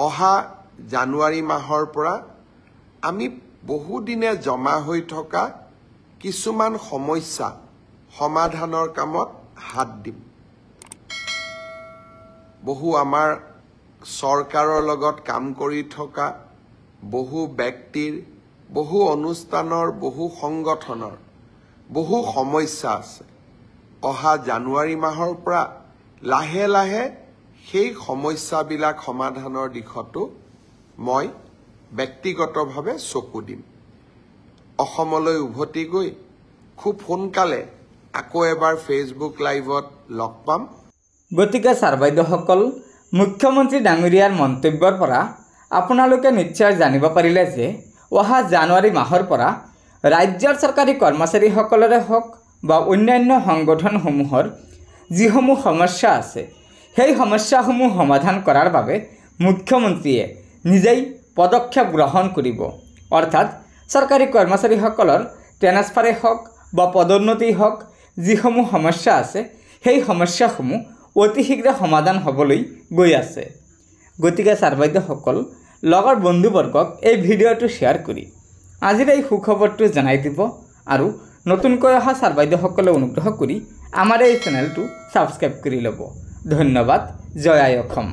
অহা জানুৱাৰী মাহৰ পৰা আমি বহুদিনে জমা হৈ থকা কিছুমান সমস্যা সমাধানৰ কামত হাত দিম। বহু আমাৰ চৰকাৰৰ লগত কাম কৰি থকা বহু ব্যক্তিৰ, বহু অনুষ্ঠানৰ, বহু সংগঠনৰ বহু সমস্যা আছে। অহা জানুৱাৰী মাহৰ পৰা লাহে লাহে সেই সমস্যাবিলাক সমাধানৰ দিশতো মই ব্যক্তিগতভাৱে চকু দিম। অসমলৈ উভতি গৈ খুব সোনকালে আকৌ এবাৰ ফেচবুক লাইভত লগ পাম। গতিকে ছাৰ বাইদেউসকল, মুখ্যমন্ত্ৰী ডাঙৰীয়াৰ মন্তব্যৰ পৰা আপোনালোকে নিশ্চয় জানিব পাৰিলে যে অহা জানুৱাৰী মাহৰ পৰা ৰাজ্যৰ চৰকাৰী কৰ্মচাৰীসকলৰে হওক বা অন্যান্য সংগঠনসমূহৰ যিসমূহ সমস্যা আছে সেই সমস্যাসমূহ সমাধান কৰাৰ বাবে মুখ্যমন্ত্ৰীয়ে নিজেই পদক্ষেপ গ্ৰহণ কৰিব। অৰ্থাৎ চৰকাৰী কৰ্মচাৰীসকলৰ ট্ৰেন্সফাৰে হওক বা পদোন্নতি হওক, যিসমূহ সমস্যা আছে সেই সমস্যাসমূহ অতি শীঘ্ৰে সমাধান হ'বলৈ গৈ আছে। গতিকে ছাৰ বাইদেউসকল, লগৰ বন্ধুবৰ্গক এই ভিডিঅ'টো শ্বেয়াৰ কৰি আজিৰ এই সুখবৰটো জনাই দিব আৰু নতুনকৈ অহা ছাৰ বাইদেউসকলে অনুগ্ৰহ কৰি আমাৰ এই চেনেলটো ছাবস্ক্ৰাইব কৰি ল'ব। ধন্যবাদ। জয় আই অসম।